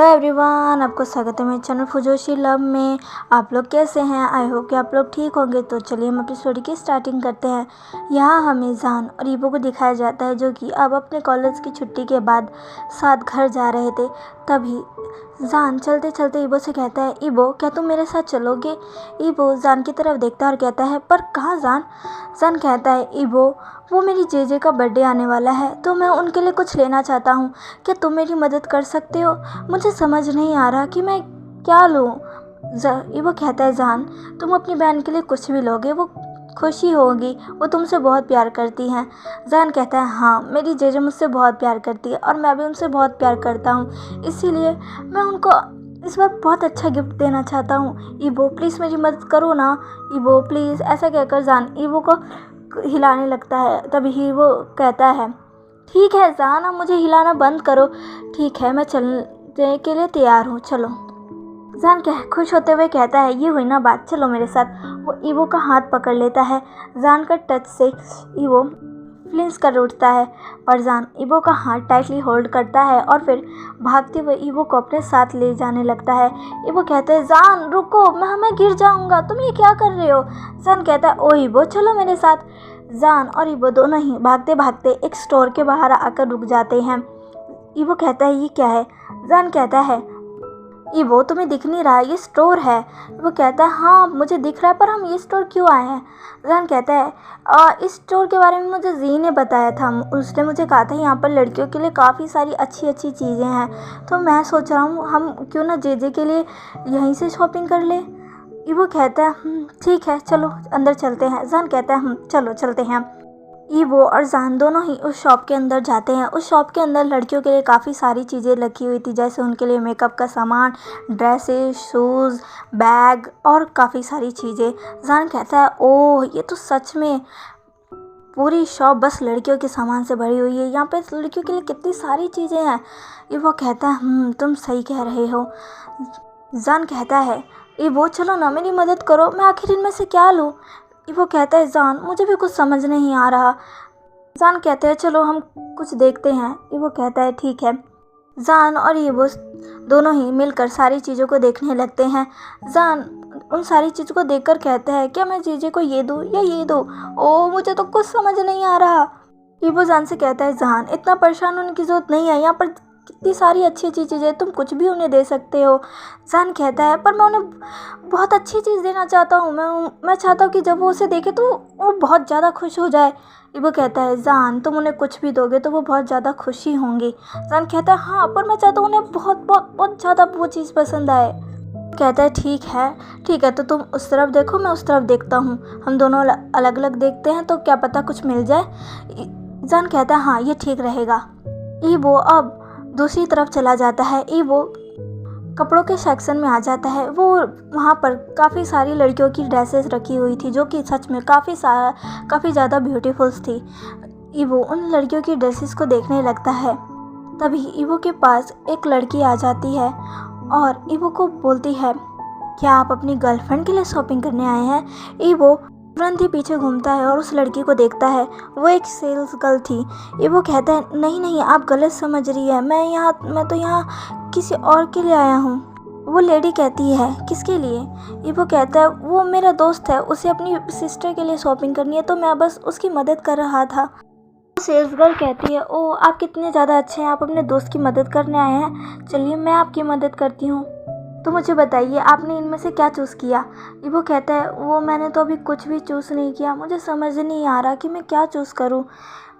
Hello everyone, आपको स्वागत है मेरे चैनल फुजोशी लव में। आप लोग कैसे हैं? आई होप कि आप लोग ठीक होंगे। तो चलिए हम अपनी स्टोरी की स्टार्टिंग करते हैं। यहाँ हमें जान और ईबो को दिखाया जाता है जो कि अब अपने कॉलेज की छुट्टी के बाद साथ घर जा रहे थे। तभी जान चलते चलते ईबो से कहता है, ईबो क्या तुम मेरे साथ चलोगे? ईबो जान की तरफ देखता है और कहता है, पर कहाँ जान? जान कहता है, ईबो वो मेरी जेजे का बर्थडे आने वाला है तो मैं उनके लिए कुछ लेना चाहता हूँ। क्या तुम मेरी मदद कर सकते हो? मुझे समझ नहीं आ रहा कि मैं क्या लूँ। ईबो कहता है, जान तुम अपनी बहन के लिए कुछ भी लोगे वो खुशी होगी, वो तुमसे बहुत प्यार करती हैं। जान कहता है, हाँ मेरी जेजे मुझसे बहुत प्यार करती है और मैं भी उनसे बहुत प्यार करता हूँ, इसीलिए मैं उनको इस बार बहुत अच्छा गिफ्ट देना चाहता हूँ। ईबो प्लीज़ मेरी मदद करो ना, ईबो प्लीज़। ऐसा कहकर जान ईबो को हिलाने लगता है। तभी वो कहता है, ठीक है जान, अब मुझे हिलाना बंद करो। ठीक है, मैं चलने के लिए तैयार हूँ, चलो। जान खुश होते हुए कहता है, ये हुई ना बात, चलो मेरे साथ। वो ईबो का हाथ पकड़ लेता है। जान का टच से ईबो फ्लिंस कर उठता है और जान ईबो का हाथ टाइटली होल्ड करता है और फिर भागते हुए ईबो को अपने साथ ले जाने लगता है। ईबो कहता है, जान रुको, मैं गिर जाऊंगा, तुम ये क्या कर रहे हो? जान कहता है, ओ ईबो चलो मेरे साथ। जान और ईबो दोनों ही भागते भागते एक स्टोर के बाहर आकर रुक जाते हैं। ईबो कहता है, ये क्या है? जान कहता है, ईबो तुम्हें दिख नहीं रहा, ये स्टोर है। वो कहता है, हाँ मुझे दिख रहा है, पर हम ये स्टोर क्यों आए हैं? जान कहता है, इस स्टोर के बारे में मुझे जी ने बताया था। उसने मुझे कहा था यहाँ पर लड़कियों के लिए काफ़ी सारी अच्छी अच्छी चीज़ें हैं, तो मैं सोच रहा हूँ हम क्यों ना जेजे के लिए यहीं से शॉपिंग कर ले। ईबो कहता है, ठीक है चलो अंदर चलते हैं। जान कहता है, चलो चलते हैं। ईबो और जान दोनों ही उस शॉप के अंदर जाते हैं। उस शॉप के अंदर लड़कियों के लिए काफ़ी सारी चीज़ें रखी हुई थी, जैसे उनके लिए मेकअप का सामान, ड्रेसेस, शूज़, बैग और काफ़ी सारी चीज़ें। जान कहता है, ओह ये तो सच में पूरी शॉप बस लड़कियों के सामान से भरी हुई है, यहाँ पे लड़कियों के लिए कितनी सारी चीज़ें हैं। ईबो कहता है, तुम सही कह रहे हो। जान कहता है, ईबो चलो ना मेरी मदद करो, मैं आखिर इनमें से क्या लूँ? ईबो कहता है, जान मुझे भी कुछ समझ नहीं आ रहा। जान कहते हैं, चलो हम कुछ देखते हैं। ईबो कहता है, ठीक है। जान और ईबो दोनों ही मिलकर सारी चीज़ों को देखने लगते हैं। जान उन सारी चीज़ों को देखकर कहता है, क्या मैं जीजे को ये दूँ या ये दूँ? ओ मुझे तो कुछ समझ नहीं आ रहा। ईबो जान से कहता है, जान इतना परेशान होने की ज़रूरत नहीं है, यहाँ पर कितनी सारी अच्छी अच्छी चीज़ें, तुम कुछ भी उन्हें दे सकते हो। जान कहता है, पर मैं उन्हें बहुत अच्छी चीज़ देना चाहता हूँ। मैं चाहता हूँ कि जब वो उसे देखे तो वो बहुत ज़्यादा खुश हो जाए। ईबो कहता है, जान तुम उन्हें कुछ भी दोगे तो वो बहुत ज़्यादा खुशी होंगी। जान कहता है, हाँ पर मैं चाहता हूँ उन्हें बहुत बहुत बहुत ज़्यादा वो चीज़ पसंद आए। कहता है, ठीक है, तो तुम उस तरफ देखो, मैं उस तरफ देखता हूँ, हम दोनों अलग अलग देखते हैं तो क्या पता कुछ मिल जाए। जान कहता है, हाँ ये ठीक रहेगा। ईबो अब दूसरी तरफ चला जाता है। ईबो कपड़ों के सेक्शन में आ जाता है। वो वहाँ पर काफ़ी सारी लड़कियों की ड्रेसेस रखी हुई थी जो कि सच में काफ़ी ज़्यादा ब्यूटीफुल्स थी। ईबो उन लड़कियों की ड्रेसेस को देखने लगता है। तभी ईबो के पास एक लड़की आ जाती है और ईबो को बोलती है, क्या आप अपनी गर्लफ्रेंड के लिए शॉपिंग करने आए हैं? ईबो तुरंत ही पीछे घूमता है और उस लड़की को देखता है। वो एक सेल्स गर्ल थी। ईबो कहता है, नहीं आप गलत समझ रही है, मैं तो यहाँ किसी और के लिए आया हूँ। वो लेडी कहती है, किसके लिए? ईबो कहता है, वो मेरा दोस्त है, उसे अपनी सिस्टर के लिए शॉपिंग करनी है तो मैं बस उसकी मदद कर रहा था। सेल्स गर्ल कहती है, ओह आप कितने ज़्यादा अच्छे हैं, आप अपने दोस्त की मदद करने आए हैं, चलिए मैं आपकी मदद करती हूँ। तो मुझे बताइए आपने इनमें से क्या चूज़ किया? ईबो कहता है, वो मैंने तो अभी कुछ भी चूज़ नहीं किया, मुझे समझ नहीं आ रहा कि मैं क्या चूज़ करूँ।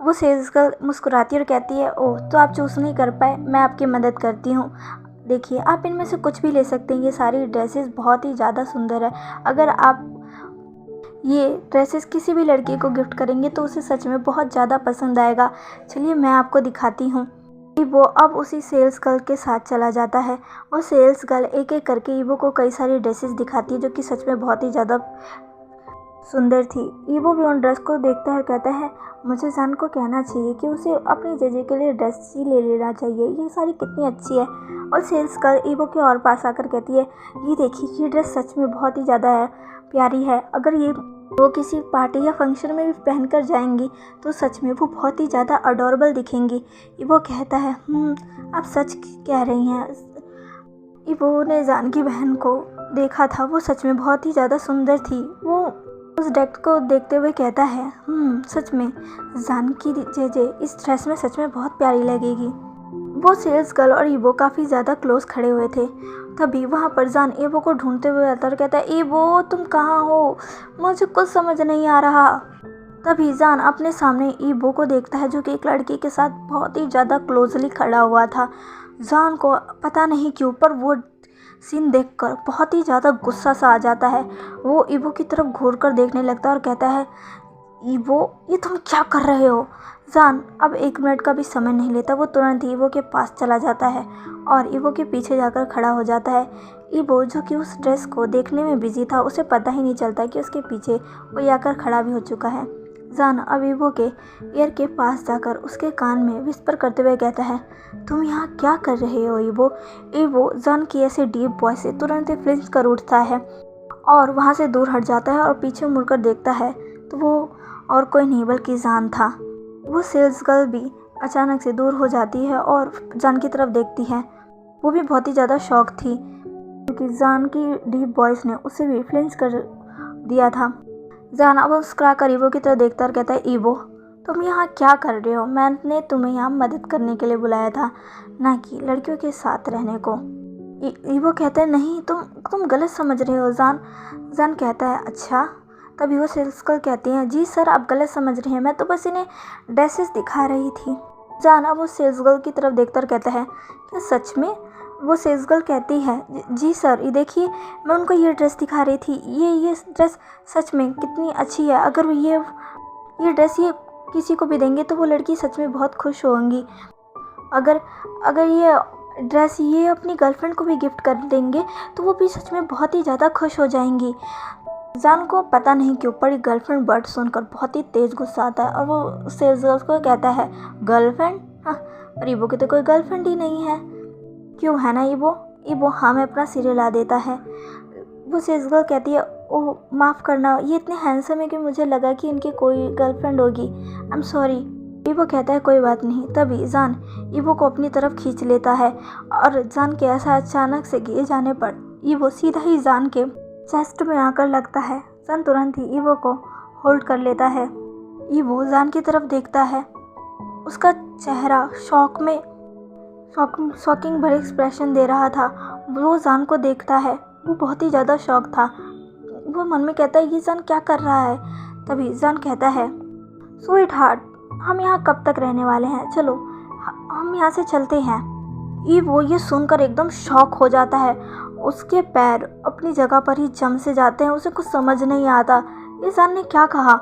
वो सेल्स गर्ल मुस्कुराती और कहती है, ओह तो आप चूज़ नहीं कर पाए, मैं आपकी मदद करती हूँ। देखिए आप इनमें से कुछ भी ले सकते हैं, ये सारी ड्रेसेस बहुत ही ज़्यादा सुंदर है। अगर आप ये ड्रेसेस किसी भी लड़की को गिफ्ट करेंगे तो उसे सच में बहुत ज़्यादा पसंद आएगा। चलिए मैं आपको दिखाती हूँ। ईबो अब उसी सेल्स गर्ल के साथ चला जाता है। वो सेल्स गर्ल एक एक करके ईबो को कई सारी ड्रेसेस दिखाती है जो कि सच में बहुत ही ज़्यादा सुंदर थी। ईबो भी उन ड्रेस को देखता है और कहता है, मुझे जान को कहना चाहिए कि उसे अपनी जेजे के लिए ड्रेस ही ले लेना चाहिए, ये सारी कितनी अच्छी है। और सेल्स गर्ल ईबो के और पास आकर कहती है, ये देखिए ये ड्रेस सच में बहुत ही ज़्यादा प्यारी है, अगर ये वो किसी पार्टी या फंक्शन में भी पहन कर जाएंगी तो सच में वो बहुत ही ज़्यादा अडोरेबल दिखेंगी। ईबो कहता है, आप सच कह रही हैं, ईवो ने जान की बहन को देखा था, वो सच में बहुत ही ज़्यादा सुंदर थी। वो उस ड्रेस को देखते हुए कहता है, सच में जान की जे इस ड्रेस में सच में बहुत प्यारी लगेगी। वो सेल्स गर्ल और ईवो काफ़ी ज़्यादा क्लोज खड़े हुए थे। तभी वहाँ पर जान ईवो को ढूंढते हुए आता और कहता है, ईवो तुम कहाँ हो, मुझे कुछ समझ नहीं आ रहा। तभी जान अपने सामने ईवो को देखता है, जो कि एक लड़की के साथ बहुत ही ज़्यादा क्लोजली खड़ा हुआ था। जान को पता नहीं क्यों पर वो सीन देखकर बहुत ही ज़्यादा गुस्सा सा आ जाता है। वो ईवो की तरफ घूर कर देखने लगता है और कहता है, ईवो ये तुम क्या कर रहे हो। जान अब 1 मिनट का भी समय नहीं लेता, वो तुरंत ईवो के पास चला जाता है और ईवो के पीछे जाकर खड़ा हो जाता है। ईवो जो कि उस ड्रेस को देखने में बिजी था, उसे पता ही नहीं चलता कि उसके पीछे कोई आकर खड़ा भी हो चुका है। जान अब ईवो के ईयर के पास जाकर उसके कान में विस्पर करते हुए कहता है, तुम यहाँ क्या कर रहे हो ईवो। ईवो जान की ऐसे डीप वॉइस से तुरंत ही फ्लिंच कर उठता है और वहाँ से दूर हट जाता है और पीछे मुड़कर देखता है तो वो और कोई नहीं बल्कि जान था। वो सेल्स गर्ल भी अचानक से दूर हो जाती है और जान की तरफ देखती है। वो भी बहुत ही ज़्यादा शॉक थी क्योंकि जान की डीप वॉइस ने उसे भी फ्लिंच कर दिया था। जान अब मुस्कुराकर ईवो की तरफ देखता और कहता है, ईवो तुम यहाँ क्या कर रहे हो। मैंने तुम्हें यहाँ मदद करने के लिए बुलाया था, ना कि लड़कियों के साथ रहने को। ईवो कहता है, नहीं तुम गलत समझ रहे हो जान। जान कहता है, अच्छा। तभी वो सेल्स गर्ल कहती हैं, जी सर आप गलत समझ रहे हैं, मैं तो बस इन्हें ड्रेसेस दिखा रही थी। जान अब वो सेल्स गर्ल की तरफ देखकर कहता है, क्या सच में। वो सेल्स गर्ल कहती है, जी सर ये देखिए मैं उनको ये ड्रेस दिखा रही थी, ये ड्रेस सच में कितनी अच्छी है। अगर ये ड्रेस ये किसी को भी देंगे तो वो लड़की सच में बहुत खुश होंगी। अगर ये ड्रेस ये अपनी गर्लफ्रेंड को भी गिफ्ट कर देंगे तो वो भी सच में बहुत ही ज़्यादा खुश हो जाएंगी। जान को पता नहीं क्यों पर गर्लफ्रेंड वर्ड सुनकर बहुत ही तेज़ गुस्सा आता है और वो सेल्स गर्ल को कहता है, गर्लफ्रेंड, पर ईवो की तो कोई गर्लफ्रेंड ही नहीं है। क्यों है ना ईवो हाँ में अपना सिर हिला देता है। वो सेल्स गर्ल कहती है, ओह माफ़ करना, ये इतने हैंडसम है कि मुझे लगा कि इनकी कोई गर्लफ्रेंड होगी, आई एम सॉरी। ईवो कहता है, कोई बात नहीं। तभी जान ईवो को अपनी तरफ खींच लेता है और जान के ऐसा अचानक से गिर जाने पर ईवो सीधा ही जान के चेस्ट में आकर लगता है। जान तुरंत ही ईवो को होल्ड कर लेता है। ईवो जान की तरफ देखता है, उसका चेहरा शॉकिंग भरे एक्सप्रेशन दे रहा था। वो जान को देखता है, वो बहुत ही ज़्यादा शॉक था। वो मन में कहता है, ये जान क्या कर रहा है। तभी जान कहता है, स्वीट हार्ट हम यहाँ कब तक रहने वाले हैं, चलो हम यहाँ से चलते हैं। ईवो ये सुनकर एकदम शॉक हो जाता है, उसके पैर अपनी जगह पर ही जम से जाते हैं, उसे कुछ समझ नहीं आता ये जान ने क्या कहा।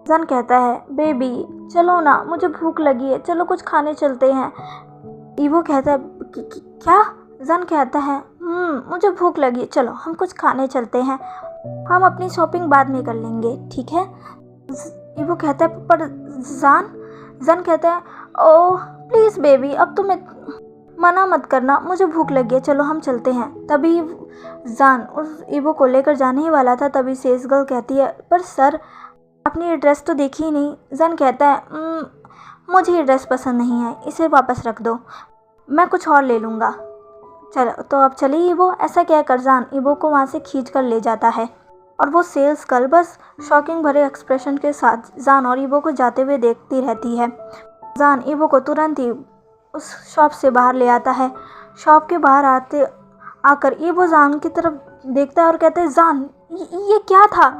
जान कहता है, बेबी चलो ना, मुझे भूख लगी है, चलो कुछ खाने चलते हैं। ईवो कहता है, क्या। जान कहता है, मुझे भूख लगी है, चलो हम कुछ खाने चलते हैं, हम अपनी शॉपिंग बाद में कर लेंगे, ठीक है। ईवो कहता है, पर जान कहता है, ओह प्लीज़ बेबी अब तुम मना मत करना, मुझे भूख लगी है, चलो हम चलते हैं। तभी जान उस ईवो को लेकर जाने ही वाला था, तभी सेल्स गर्ल कहती है, पर सर आपने ये ड्रेस तो देखी ही नहीं। जान कहता है, मुझे ये ड्रेस पसंद नहीं है, इसे वापस रख दो, मैं कुछ और ले लूँगा। चलो तो अब चलिए। ईवो ऐसा कहकर जान ईवो को वहाँ से खींच कर ले जाता है और वो सेल्स गर्ल बस शॉकिंग भरे एक्सप्रेशन के साथ जान और ईवो को जाते हुए देखती रहती है। जान ईवो को तुरंत ही उस शॉप से बाहर ले आता है। शॉप के बाहर आकर ईवो जान की तरफ देखता है और कहता है, जान ये क्या था।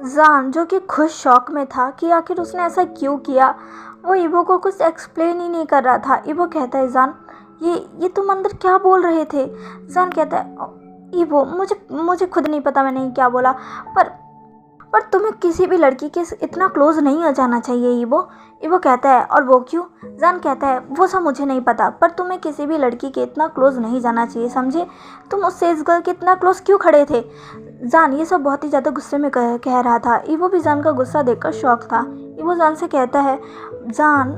जान जो कि खुद शॉक में था कि आखिर उसने ऐसा क्यों किया, वो ईवो को कुछ एक्सप्लेन ही नहीं कर रहा था। ईवो कहता है, जान ये तुम अंदर क्या बोल रहे थे। जान कहता है, ईवो मुझे खुद नहीं पता मैंने क्या बोला, पर तुम्हें किसी भी लड़की के इतना क्लोज नहीं हो जाना चाहिए ईवो कहता है, और वो क्यों। जान कहता है, वो सब मुझे नहीं पता, पर तुम्हें किसी भी लड़की के इतना क्लोज नहीं जाना चाहिए, समझे। तुम उस सेल्स गर्ल के इतना क्लोज क्यों खड़े थे। जान ये सब बहुत ही ज़्यादा गुस्से में कह रहा था। ईवो भी जान का गुस्सा देखकर शॉक था। ईवो जान से कहता है, जान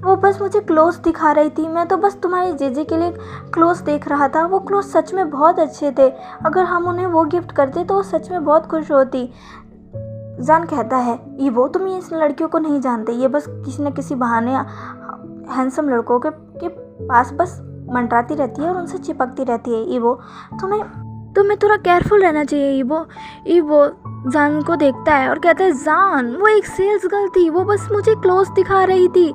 वो बस मुझे क्लोज दिखा रही थी, मैं तो बस तुम्हारी जीजी के लिए क्लोज देख रहा था। वो क्लोज सच में बहुत अच्छे थे, अगर हम उन्हें वो गिफ्ट करते तो वो सच में बहुत खुश होती। जान कहता है, ईवो तुम ये लड़कियों को नहीं जानते, ये बस किसी न किसी बहाने हैंडसम लड़कों के पास बस मंडराती रहती है और उनसे चिपकती रहती है। ईवो, तुम्हें थोड़ा केयरफुल रहना चाहिए ईवो। ईवो जान को देखता है और कहता है जान वो एक सेल्स गर्ल थी, वो बस मुझे क्लोज दिखा रही थी,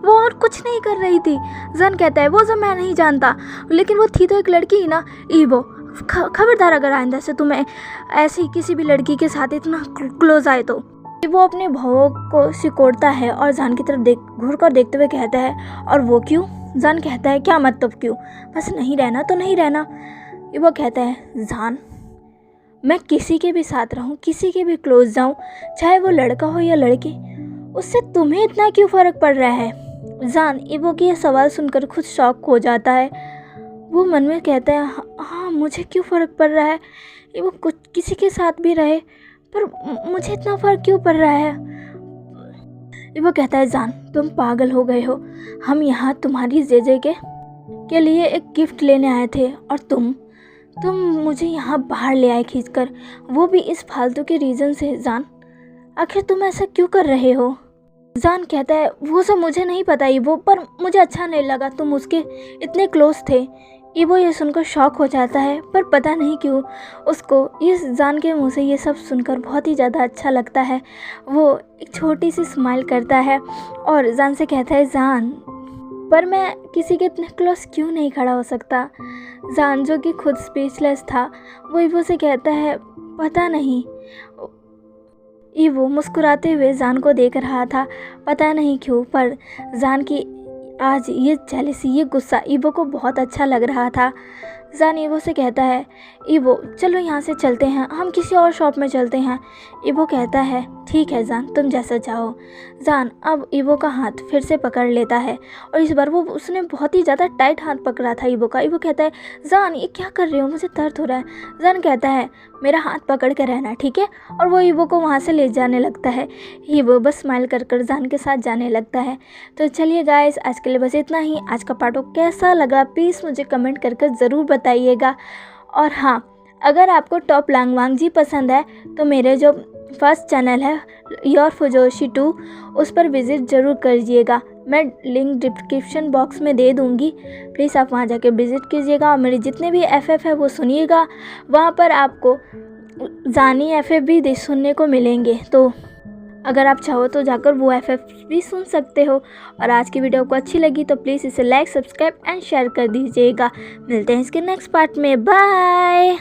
वो और कुछ नहीं कर रही थी। जान कहता है वो सब मैं नहीं जानता, लेकिन वो थी तो एक लड़की ही ना। ईवो, खबरदार अगर आइंदा से तुम्हें ऐसी किसी भी लड़की के साथ इतना क्लोज आए तो। वो अपने भावों को सिकोड़ता है और जान की तरफ घूर कर देखते हुए कहता है और वो क्यों? जान कहता है क्या मतलब क्यों? बस नहीं रहना तो नहीं रहना। वो कहता है जान मैं किसी के भी साथ रहूं, किसी के भी क्लोज जाऊं, चाहे वो लड़का हो या लड़की, उससे तुम्हें इतना क्यों फ़र्क पड़ रहा है? जान ईवो की यह सवाल सुनकर खुद शॉक हो जाता है। वो मन में कहता है हाँ मुझे क्यों फ़र्क पड़ रहा है? ईवो कुछ किसी के साथ भी रहे पर मुझे इतना फ़र्क क्यों पड़ रहा है? ईवो कहता है जान तुम पागल हो गए हो, हम यहाँ तुम्हारी जेजे के लिए एक गिफ्ट लेने आए थे और तुम मुझे यहाँ बाहर ले आए खींचकर, वो भी इस फालतू के रीज़न से। जान आखिर तुम ऐसा क्यों कर रहे हो? जान कहता है वो सब मुझे नहीं पता ईवो, पर मुझे अच्छा नहीं लगा, तुम उसके इतने क्लोज थे। ईवो ये सुनकर शॉक हो जाता है, पर पता नहीं क्यों उसको इस जान के मुंह से ये सब सुनकर बहुत ही ज़्यादा अच्छा लगता है। वो एक छोटी सी स्माइल करता है और जान से कहता है जान पर मैं किसी के इतने क्लोज क्यों नहीं खड़ा हो सकता? जान जो कि खुद स्पीचलेस था वो ईवो से कहता है पता नहीं। ईवो मुस्कुराते हुए जान को देख रहा था, पता नहीं क्यों, पर जान की आज ये जेलसी, ये गुस्सा ईवो को बहुत अच्छा लग रहा था। जान ईवो से कहता है ईवो चलो यहाँ से चलते हैं, हम किसी और शॉप में चलते हैं। ईवो कहता है ठीक है जान तुम जैसा चाहो। जान अब ईवो का हाथ फिर से पकड़ लेता है और इस बार उसने बहुत ही ज़्यादा टाइट हाथ पकड़ा था ईवो का। ईवो कहता है जान ये क्या कर रहे हो, मुझे दर्द हो रहा है। जान कहता है मेरा हाथ पकड़ के रहना ठीक है, और वो ईवो को वहाँ से ले जाने लगता है। ईवो बस स्माइल कर जान के साथ जाने लगता है। तो चलिए गाइस आज के लिए बस इतना ही। आज का पार्ट कैसा लगा प्लीज़ मुझे कमेंट करके ज़रूर बताइएगा। और हाँ अगर आपको टॉप लैंगवांग जी पसंद है तो मेरे जो फर्स्ट चैनल है योर फुजोशी 2 उस पर विज़िट ज़रूर करिएगा, मैं लिंक डिस्क्रिप्शन बॉक्स में दे दूँगी, प्लीज़ आप वहाँ जाके विज़िट कीजिएगा और मेरे जितने भी FF है वो सुनिएगा, वहाँ पर आपको जानी FF भी सुनने को मिलेंगे। तो अगर आप चाहो तो जाकर वो FF भी सुन सकते हो। और आज की वीडियो को अच्छी लगी तो प्लीज़ इसे लाइक सब्सक्राइब एंड शेयर कर दीजिएगा। मिलते हैं इसके नेक्स्ट पार्ट में, बाय।